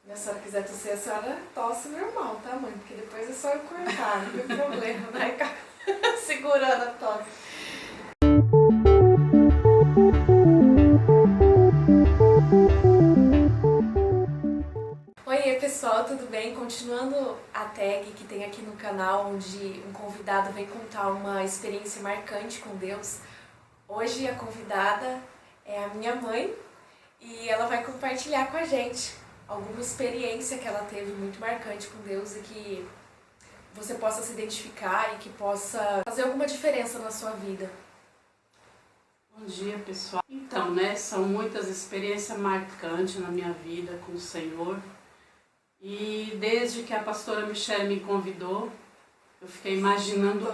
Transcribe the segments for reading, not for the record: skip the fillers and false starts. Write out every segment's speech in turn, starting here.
Se a senhora quiser tossir, a senhora tosse normal, tá, mãe? Porque depois é só eu cortar, não tem problema, né? Segurando a tosse. Oi, pessoal, tudo bem? Continuando a tag que tem aqui no canal, onde um convidado vem contar uma experiência marcante com Deus. Hoje a convidada é a minha mãe e ela vai compartilhar com a gente alguma experiência que ela teve muito marcante com Deus e que você possa se identificar e que possa fazer alguma diferença na sua vida. Bom dia, pessoal. Então, são muitas experiências marcantes na minha vida com o Senhor. E desde que a pastora Michele me convidou, eu fiquei imaginando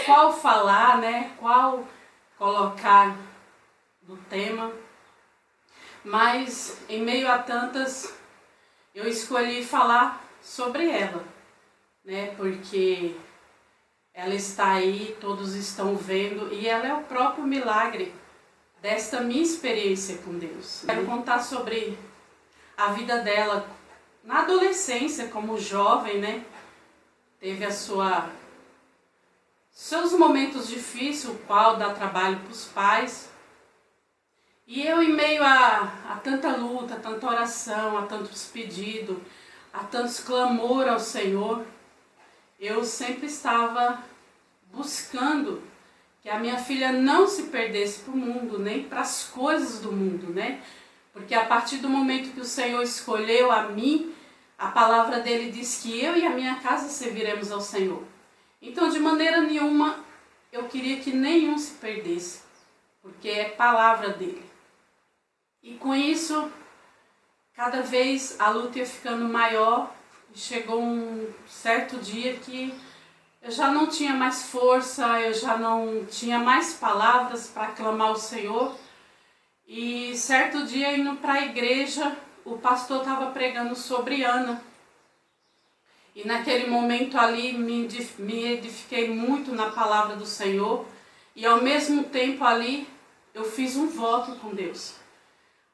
qual falar, qual colocar do tema. Mas em meio a tantas, eu escolhi falar sobre ela, porque ela está aí, todos estão vendo, e ela é o próprio milagre desta minha experiência com Deus. Quero contar sobre a vida dela na adolescência, como jovem, teve seus momentos difíceis, o qual dá trabalho para os pais. E eu, em meio a tanta luta, a tanta oração, a tantos pedidos, a tantos clamor ao Senhor, eu sempre estava buscando que a minha filha não se perdesse para o mundo, nem para as coisas do mundo, Porque a partir do momento que o Senhor escolheu a mim, a palavra dele diz que eu e a minha casa serviremos ao Senhor. Então, de maneira nenhuma, eu queria que nenhum se perdesse, porque é palavra dele. E com isso, cada vez a luta ia ficando maior, e chegou um certo dia que eu já não tinha mais força, eu já não tinha mais palavras para clamar ao Senhor. E certo dia, indo para a igreja, o pastor estava pregando sobre Ana. E naquele momento ali me edifiquei muito na palavra do Senhor. E ao mesmo tempo ali, eu fiz um voto com Deus.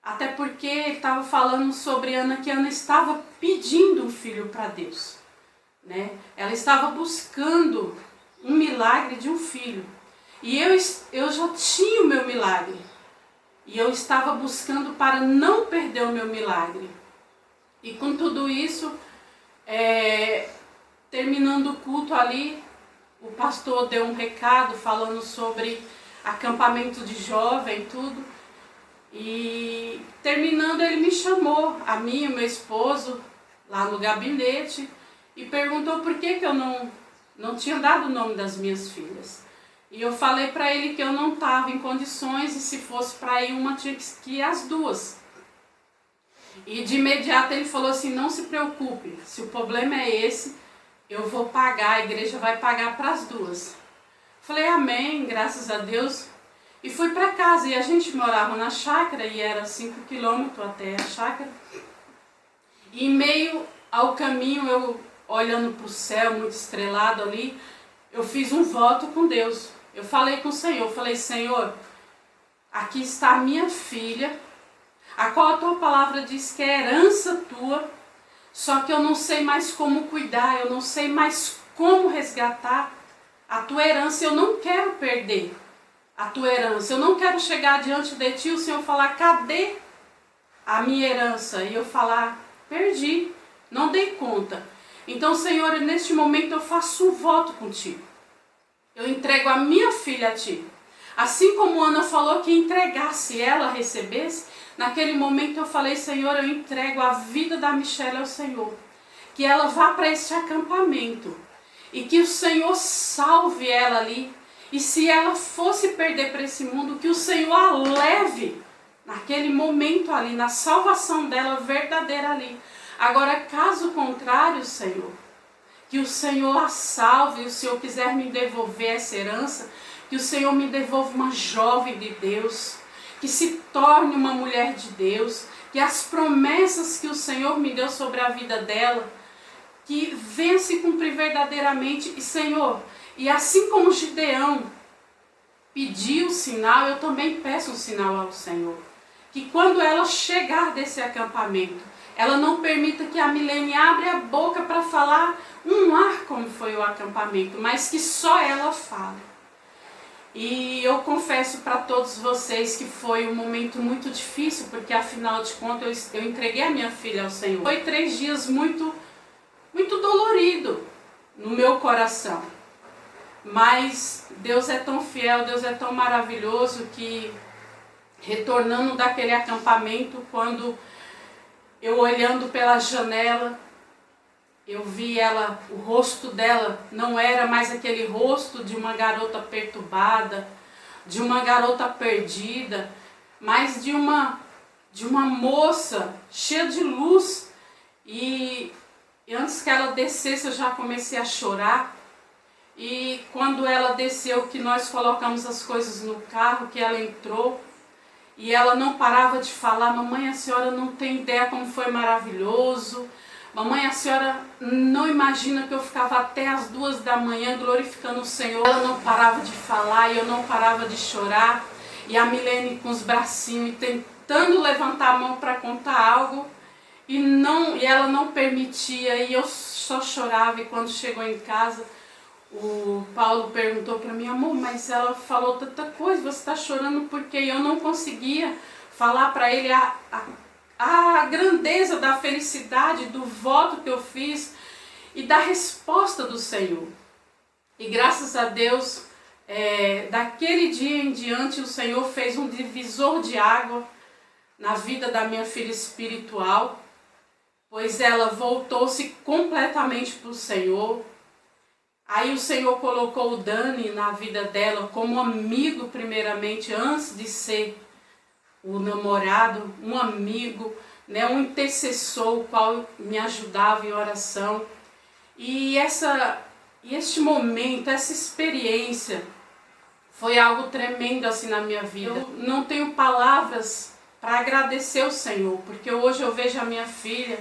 Até porque ele estava falando sobre Ana, que Ana estava pedindo um filho para Deus. Ela estava buscando um milagre de um filho. E eu já tinha o meu milagre. E eu estava buscando para não perder o meu milagre. E com tudo isso, terminando o culto ali, o pastor deu um recado falando sobre acampamento de jovem e tudo. E terminando, ele me chamou, a mim e o meu esposo, lá no gabinete, e perguntou por que eu não tinha dado o nome das minhas filhas. E eu falei para ele que eu não estava em condições e se fosse para ir uma tinha que ir as duas. E de imediato ele falou assim, não se preocupe, se o problema é esse, eu vou pagar, a igreja vai pagar para as duas. Falei amém, graças a Deus. E fui para casa e a gente morava na chácara e era 5 quilômetros até a chácara. E em meio ao caminho, eu olhando para o céu, muito estrelado ali, eu fiz um voto com Deus. Eu falei com o Senhor, falei, Senhor, aqui está a minha filha, a qual a tua palavra diz que é herança tua, só que eu não sei mais como cuidar, eu não sei mais como resgatar a tua herança, eu não quero perder a tua herança, eu não quero chegar diante de ti e o Senhor falar, cadê a minha herança? E eu falar, perdi, não dei conta. Então, Senhor, neste momento eu faço um voto contigo. Eu entrego a minha filha a ti. Assim como Ana falou que entregasse, ela recebesse, naquele momento eu falei, Senhor, eu entrego a vida da Michele ao Senhor. Que ela vá para esse acampamento e que o Senhor salve ela ali. E se ela fosse perder para esse mundo, que o Senhor a leve naquele momento ali, na salvação dela verdadeira ali. Agora, caso contrário, Senhor, que o Senhor a salve, e o Senhor quiser me devolver essa herança, que o Senhor me devolva uma jovem de Deus, que se torne uma mulher de Deus, que as promessas que o Senhor me deu sobre a vida dela, que venha se cumprir verdadeiramente. E Senhor, e assim como Gideão pediu o sinal, eu também peço um sinal ao Senhor. que quando ela chegar desse acampamento, ela não permita que a Milene abra a boca para falar um ar como foi o acampamento, mas que só ela fale. E eu confesso para todos vocês que foi um momento muito difícil, porque afinal de contas eu entreguei a minha filha ao Senhor. Foi 3 dias muito dolorido no meu coração. Mas Deus é tão fiel, Deus é tão maravilhoso que, retornando daquele acampamento, quando eu olhando pela janela, eu vi ela, o rosto dela não era mais aquele rosto de uma garota perturbada, de uma garota perdida, mas de uma moça cheia de luz. E antes que ela descesse, eu já comecei a chorar. E quando ela desceu, que nós colocamos as coisas no carro, que ela entrou, e ela não parava de falar: mamãe, a senhora não tem ideia como foi maravilhoso. Mamãe, a senhora não imagina que eu ficava até as 2 da manhã glorificando o Senhor. Ela não parava de falar e eu não parava de chorar. E a Milene com os bracinhos e tentando levantar a mão para contar algo. E ela não permitia, e eu só chorava. E quando chegou em casa, o Paulo perguntou para mim: amor, mas ela falou tanta coisa, você está chorando porque eu não conseguia falar para ele a grandeza da felicidade, do voto que eu fiz e da resposta do Senhor. E graças a Deus, daquele dia em diante, o Senhor fez um divisor de água na vida da minha filha espiritual, pois ela voltou-se completamente para o Senhor. Aí o Senhor colocou o Dani na vida dela como amigo primeiramente, antes de ser o namorado, um amigo, né, um intercessor, o qual me ajudava em oração. E este momento, essa experiência, foi algo tremendo assim na minha vida. Eu não tenho palavras para agradecer o Senhor, porque hoje eu vejo a minha filha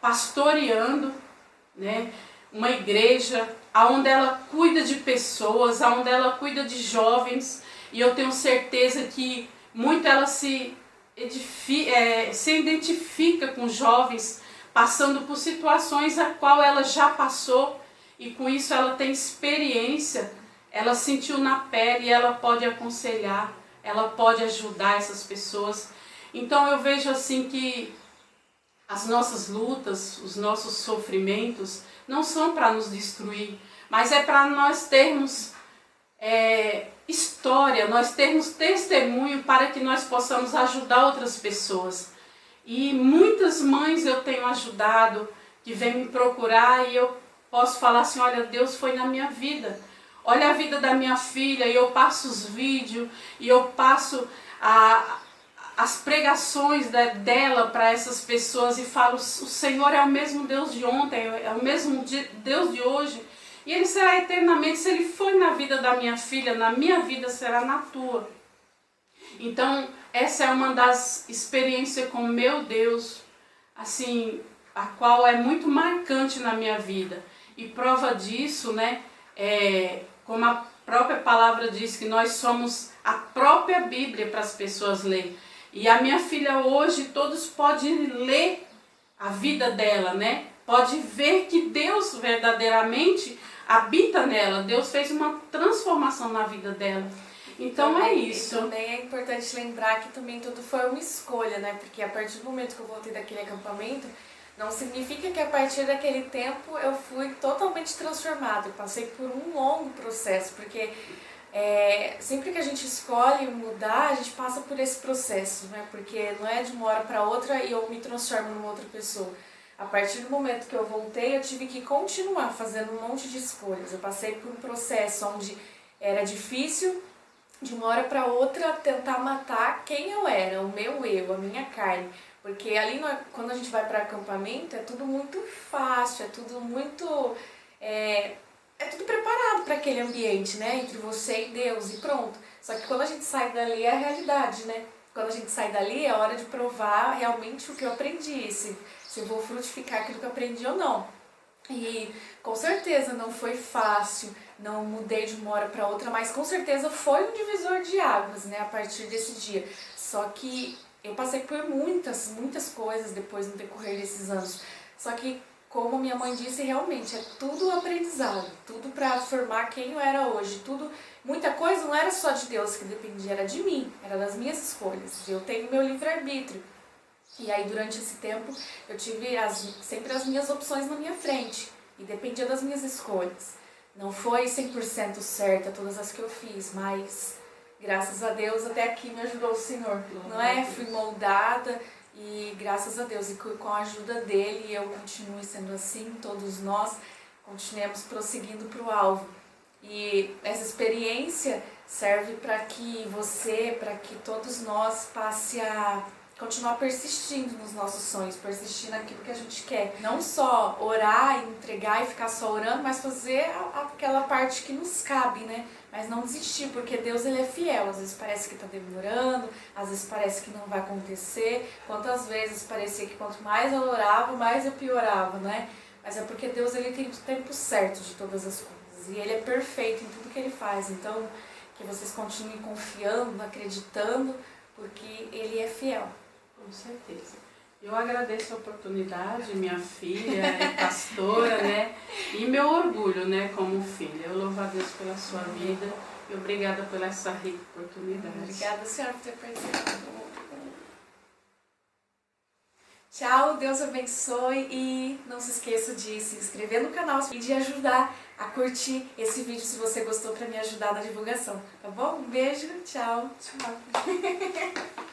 pastoreando, né, uma igreja onde ela cuida de pessoas, onde ela cuida de jovens, e eu tenho certeza que muito ela se identifica com jovens passando por situações a qual ela já passou, e com isso ela tem experiência, ela sentiu na pele e ela pode aconselhar, ela pode ajudar essas pessoas. Então eu vejo assim que as nossas lutas, os nossos sofrimentos não são para nos destruir, mas é para nós termos história, nós termos testemunho para que nós possamos ajudar outras pessoas. E muitas mães eu tenho ajudado, que vêm me procurar, e eu posso falar assim: olha, Deus foi na minha vida, olha a vida da minha filha, e eu passo os vídeos, e eu passo as pregações dela para essas pessoas, e falo: o Senhor é o mesmo Deus de ontem, é o mesmo Deus de hoje, e Ele será eternamente. Se Ele foi na vida da minha filha, na minha vida será na tua. Então essa é uma das experiências com meu Deus, assim, a qual é muito marcante na minha vida. E prova disso, né, como a própria palavra diz, que nós somos a própria Bíblia para as pessoas lerem. E a minha filha hoje, todos podem ler a vida dela, né? Pode ver que Deus verdadeiramente habita nela. Deus fez uma transformação na vida dela. Então também, é isso. Também é importante lembrar que também tudo foi uma escolha, né? Porque a partir do momento que eu voltei daquele acampamento, não significa que a partir daquele tempo eu fui totalmente transformada. Eu passei por um longo processo, porque sempre que a gente escolhe mudar, a gente passa por esse processo, né? Porque não é de uma hora para outra e eu me transformo numa outra pessoa. A partir do momento que eu voltei, eu tive que continuar fazendo um monte de escolhas. Eu passei por um processo onde era difícil, de uma hora para outra, tentar matar quem eu era, o meu eu, a minha carne. Porque ali, quando a gente vai para acampamento, é tudo muito fácil, é tudo muito... É tudo preparado para aquele ambiente, né? Entre você e Deus, e pronto. Só que quando a gente sai dali, é a realidade, né? Quando a gente sai dali, é hora de provar realmente o que eu aprendi, se eu vou frutificar aquilo que eu aprendi ou não. E com certeza não foi fácil, não mudei de uma hora para outra, mas com certeza foi um divisor de águas, né? A partir desse dia. Só que eu passei por muitas coisas depois no decorrer desses anos. Só que, como minha mãe disse, realmente é tudo aprendizado, tudo para formar quem eu era hoje. Muita coisa não era só de Deus que dependia, era de mim, era das minhas escolhas. Eu tenho meu livre-arbítrio. E aí, durante esse tempo, eu tive sempre as minhas opções na minha frente. E dependia das minhas escolhas. Não foi 100% certa todas as que eu fiz, mas graças a Deus até aqui me ajudou o Senhor. Não é? Fui moldada e graças a Deus. E com a ajuda dele eu continuo sendo assim, todos nós continuemos prosseguindo para o alvo. E essa experiência serve para que para que todos nós passe a continuar persistindo nos nossos sonhos, persistir naquilo que a gente quer. Não só orar e entregar e ficar só orando, mas fazer aquela parte que nos cabe, né? Mas não desistir, porque Deus ele é fiel. Às vezes parece que está demorando, às vezes parece que não vai acontecer. Quantas vezes parecia que quanto mais eu orava, mais eu piorava, né? Mas é porque Deus ele tem o tempo certo de todas as coisas. E ele é perfeito em tudo que ele faz. Então, que vocês continuem confiando, acreditando, porque ele é fiel. Com certeza. Eu agradeço a oportunidade, minha filha é pastora, né? E meu orgulho, né, como filha. Eu louvo a Deus pela sua vida e obrigada por essa rica oportunidade. Obrigada, senhora, por ter participado. Tchau, Deus abençoe e não se esqueça de se inscrever no canal e de ajudar a curtir esse vídeo se você gostou para me ajudar na divulgação, tá bom? Um beijo, tchau. Tchau.